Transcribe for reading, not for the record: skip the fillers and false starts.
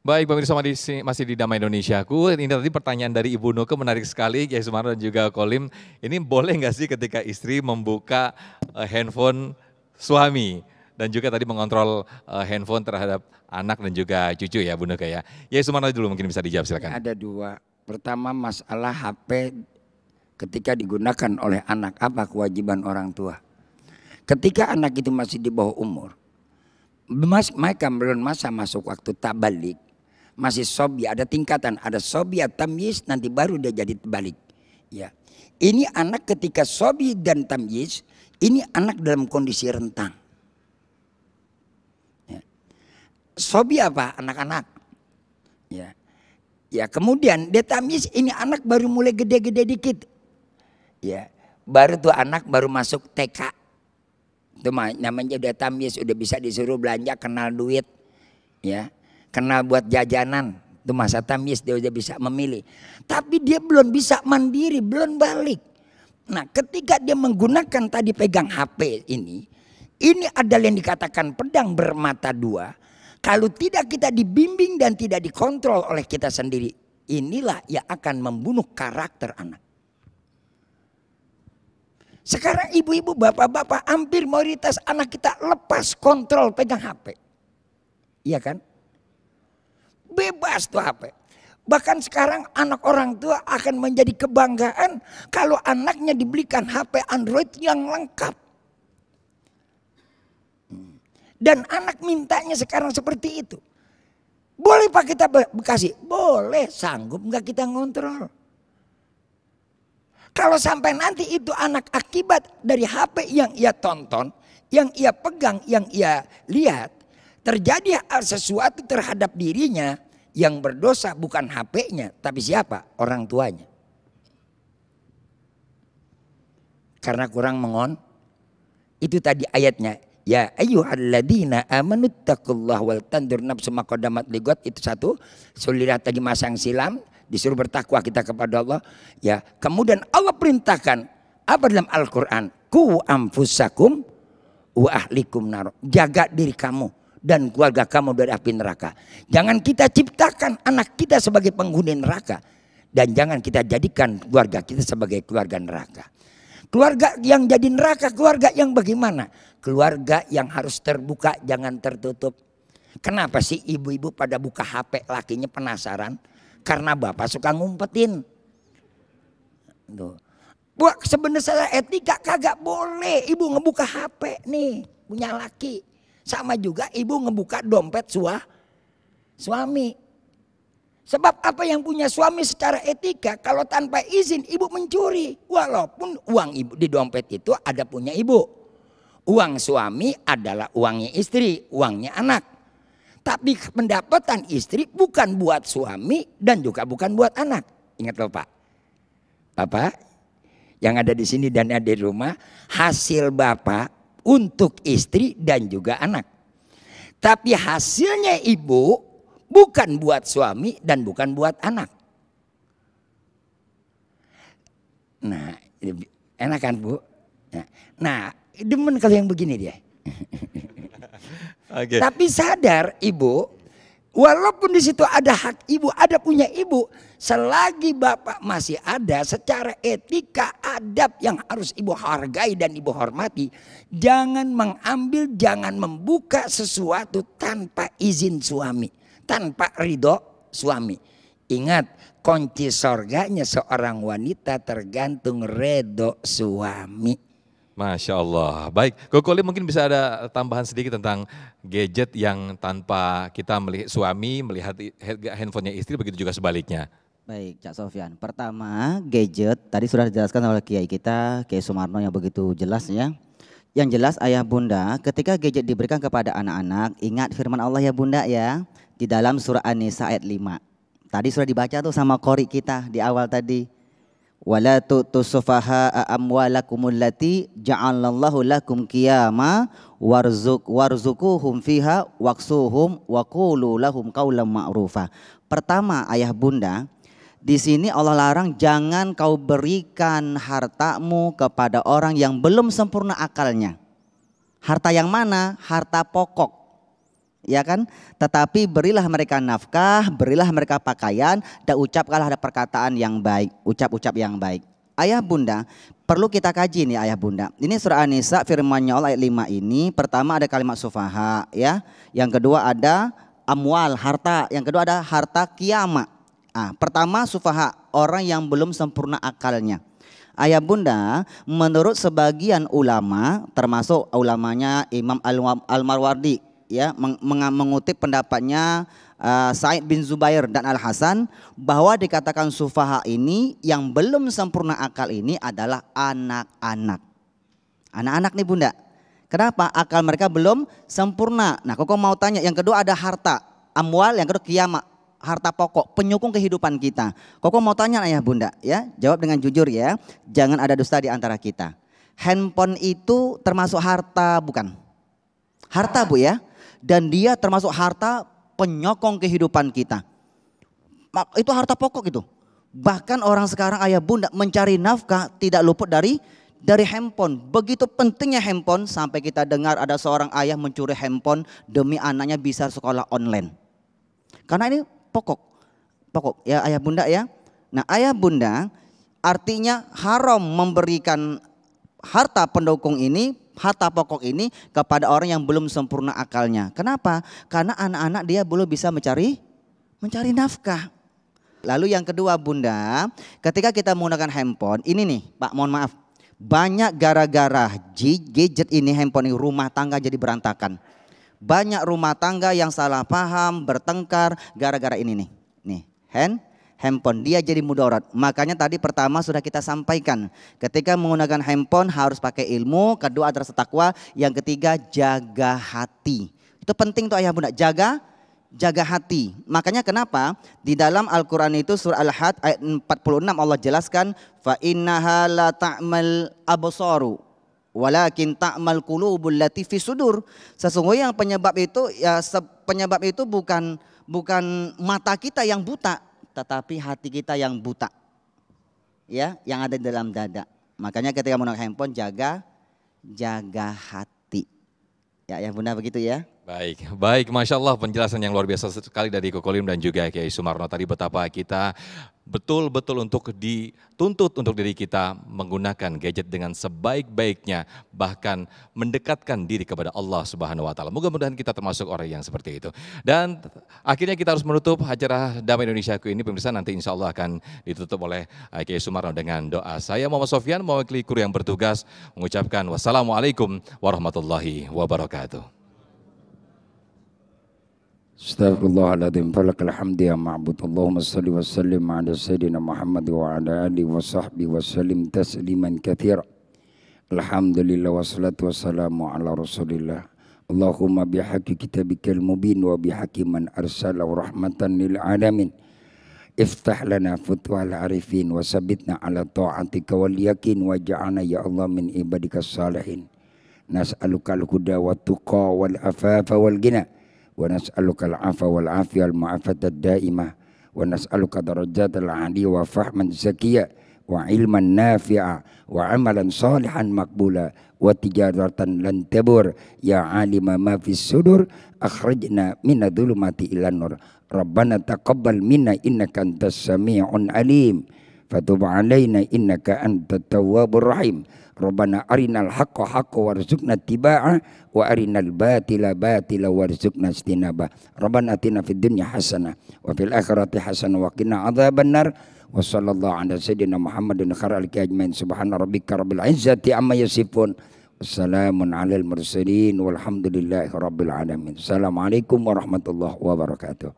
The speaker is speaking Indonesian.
Baik pemirsa masih di Damai Indonesiaku, ini tadi pertanyaan dari Ibu Nuke menarik sekali, Kiai Sumarno dan juga Kolim. Ini boleh nggak sih ketika istri membuka handphone suami dan juga tadi mengontrol handphone terhadap anak dan juga cucu ya Bu Nuke ya. Kiai Sumarno dulu mungkin bisa dijawab silakan. Ada dua, pertama masalah HP ketika digunakan oleh anak, apa kewajiban orang tua? Ketika anak itu masih di bawah umur, mereka belum masuk waktu tabalik, masih sobi, ada tingkatan, ada sobi tamyiz, nanti baru dia jadi balik. Ya, ini anak ketika sobi dan tamyiz, ini anak dalam kondisi rentang. Ya. Sobi apa? Anak-anak. Ya, kemudian dia tamyiz, ini anak baru mulai gede-gede dikit. Ya, baru tuh anak baru masuk TK. Itu namanya udah tamyiz, udah bisa disuruh belanja, kenal duit. Ya. Kenal buat jajanan, itu masa tamyiz, dia udah bisa memilih. Tapi dia belum bisa mandiri, belum balik. Nah, ketika dia menggunakan tadi pegang HP ini adalah yang dikatakan pedang bermata dua. Kalau tidak kita dibimbing dan tidak dikontrol oleh kita sendiri, inilah yang akan membunuh karakter anak. Sekarang ibu-ibu, bapak-bapak, hampir mayoritas anak kita lepas kontrol pegang HP. Iya kan? Bebas tuh HP. Bahkan sekarang anak orang tua akan menjadi kebanggaan kalau anaknya dibelikan HP Android yang lengkap. Dan anak mintanya sekarang seperti itu. Boleh Pak kita kasih? Boleh, sanggup nggak kita ngontrol? Kalau sampai nanti itu anak akibat dari HP yang ia tonton, yang ia pegang, yang ia lihat, terjadi sesuatu terhadap dirinya, yang berdosa bukan HP-nya, tapi siapa? Orang tuanya. Karena kurang itu tadi ayatnya. Ya ayyuhalladzina amanu taqullaha wal tandur nafsum ma qaddamat ligat, itu satu. Sulirat tadi masang silam, disuruh bertakwa kita kepada Allah. Ya, kemudian Allah perintahkan apa dalam Al-Qur'an? Qu anfusakum wa ahlikum nar. Jaga diri kamu dan keluarga kamu dari api neraka. Jangan kita ciptakan anak kita sebagai penghuni neraka. Dan jangan kita jadikan keluarga kita sebagai keluarga neraka. Keluarga yang jadi neraka, keluarga yang bagaimana? Keluarga yang harus terbuka, jangan tertutup. Kenapa sih ibu-ibu pada buka HP lakinya penasaran? Karena bapak suka ngumpetin. Tuh. Buat sebenarnya etika kagak boleh ibu ngebuka HP nih punya laki. Sama juga ibu ngebuka dompet suami. Sebab apa yang punya suami secara etika, kalau tanpa izin ibu mencuri. Walaupun uang ibu di dompet itu ada punya ibu. Uang suami adalah uangnya istri, uangnya anak. Tapi pendapatan istri bukan buat suami dan juga bukan buat anak. Ingat loh Pak. Bapak yang ada di sini dan ada di rumah, hasil Bapak untuk istri dan juga anak. Tapi hasilnya ibu bukan buat suami dan bukan buat anak. Nah, enak kan Bu? Nah, demen kalau yang begini dia. Okay. Tapi sadar ibu, walaupun di situ ada hak ibu, ada punya ibu, selagi bapak masih ada, secara etika adab yang harus ibu hargai dan ibu hormati, jangan mengambil, jangan membuka sesuatu tanpa izin suami, tanpa ridho suami. Ingat, kunci surganya seorang wanita tergantung ridho suami. Masya Allah. Baik, Kokoli mungkin bisa ada tambahan sedikit tentang gadget yang tanpa kita melihat suami melihat handphonenya istri, begitu juga sebaliknya. Baik, Cak Sofyan. Pertama, gadget tadi sudah dijelaskan oleh Kiai kita, Kiai Sumarno yang begitu jelas ya. Yang jelas ayah bunda, ketika gadget diberikan kepada anak-anak, ingat firman Allah ya bunda ya, di dalam surah An-Nisa ayat 5. Tadi sudah dibaca tuh sama qori kita di awal tadi. Wala tusufaha amwalakumul lati ja'alallahu lakum qiyama warzuquhum fiha waqsuhum wa qulu lahum qaulan ma'rufa. Pertama ayah bunda, di sini Allah larang jangan kau berikan hartamu kepada orang yang belum sempurna akalnya. Harta yang mana? Harta pokok. ya kan? Tetapi berilah mereka nafkah, berilah mereka pakaian, dan ucapkanlah ada perkataan yang baik, ucap-ucap yang baik. Ayah bunda, perlu kita kaji nih ayah bunda. Ini surah An-Nisa firman-Nya Allah ayat 5 ini, pertama ada kalimat sufaha ya. Yang kedua ada amwal, harta. Yang kedua ada harta kiamat. Pertama sufaha, orang yang belum sempurna akalnya. Ayah bunda, menurut sebagian ulama, termasuk ulamanya Imam Al-Marwardi ya, mengutip pendapatnya Sa'id bin Zubair dan Al-Hasan, bahwa dikatakan sufaha ini yang belum sempurna akal ini adalah anak-anak. Anak-anak nih bunda. Kenapa? Akal mereka belum sempurna. Nah, koko mau tanya, yang kedua ada harta, amwal, yang kedua kiamat, harta pokok, penyokong kehidupan kita. Koko mau tanya ayah bunda ya, jawab dengan jujur ya, jangan ada dusta di antara kita. Handphone itu termasuk harta bukan? Harta bu ya, dan dia termasuk harta penyokong kehidupan kita. Itu harta pokok itu. Bahkan orang sekarang ayah bunda mencari nafkah tidak luput dari handphone. Begitu pentingnya handphone sampai kita dengar ada seorang ayah mencuri handphone demi anaknya bisa sekolah online. Karena ini pokok ya ayah bunda ya. Nah ayah bunda artinya haram memberikan harta pendukung ini, harta pokok ini kepada orang yang belum sempurna akalnya. Kenapa? Karena anak-anak dia belum bisa mencari nafkah. Lalu yang kedua bunda, ketika kita menggunakan handphone ini nih Pak, mohon maaf, banyak gara-gara gadget ini, handphone ini, rumah tangga jadi berantakan. Banyak rumah tangga yang salah paham, bertengkar gara-gara ini nih handphone, dia jadi mudarat. Makanya tadi pertama sudah kita sampaikan, ketika menggunakan handphone harus pakai ilmu, kedua adalah takwa, yang ketiga jaga hati. Itu penting tuh ayah bunda, jaga hati. Makanya kenapa di dalam Al-Quran itu surah Al-Had ayat 46 Allah jelaskan, fa innaha la ta'mal absaru walakin ta'mal qulubul lati fi sudur. Sesungguhnya yang penyebab itu bukan mata kita yang buta, tetapi hati kita yang buta, ya, yang ada di dalam dada. Makanya ketika menggunakan handphone jaga hati. Ya, yang bunda begitu ya. Baik, Masya Allah penjelasan yang luar biasa sekali dari Kokolim dan juga Kiai Sumarno tadi, betapa kita betul-betul untuk dituntut untuk diri kita menggunakan gadget dengan sebaik-baiknya, bahkan mendekatkan diri kepada Allah Subhanahu wa taala. Mudah-mudahan kita termasuk orang yang seperti itu. Dan akhirnya kita harus menutup acara Damai Indonesiaku ini, pemirsa, nanti insya Allah akan ditutup oleh Kiai Sumarno dengan doa. Saya Muhammad Sofyan mewakili kru yang bertugas mengucapkan wassalamualaikum warahmatullahi wabarakatuh. Astagfirullahaladzim, falakal hamdi ya ma'bud. Allahumma salli wa sallim ala sayyidina Muhammad wa ala alihi wa sahbihi wa sallim tasliman kathira. Alhamdulillah wassalatu wassalamu ala rasulillah. Allahumma bihaqi kitabikal mubin wa bihaqi man arsala rahmatan lil alamin. Iftah lana futuhal arifin wa sabitna ala ta'atika wal yakin wa ja'ana ya Allah min ibadika salihin. Nas'aluka al-huda wa tuqa wal afafa wal gina. Wa nas'aluka al-'afwa wal 'afiyah al-mu'afata ad-da'imah wa nas'aluka darajatal 'ali wa fahman zakiyya wa ilman nafi'a wa 'amalan salihan maqbula wa tijaratan lan tabur ya 'alima ma fis sudur akhrijna minadh-dhulumati ilan nur. Rabbana taqabbal minna innaka antas sami'un alim fatub 'alaina innaka antat tawwabur rahim. Rabbana arinal haqqa haqqa warzuqna tibaa wa arinal batila batila warzuqna istinaba. Rabbana atina fid dunya hasanah wa fil akhirati hasanah wa qina adzabannar. Wa sallallahu ala sayyidina Muhammadin khairal ajmain. Subhana rabbika rabbil izzati amma yasifun. Wassalamun alal mursalin walhamdulillahi rabbil alamin. Assalamualaikum warahmatullahi wabarakatuh.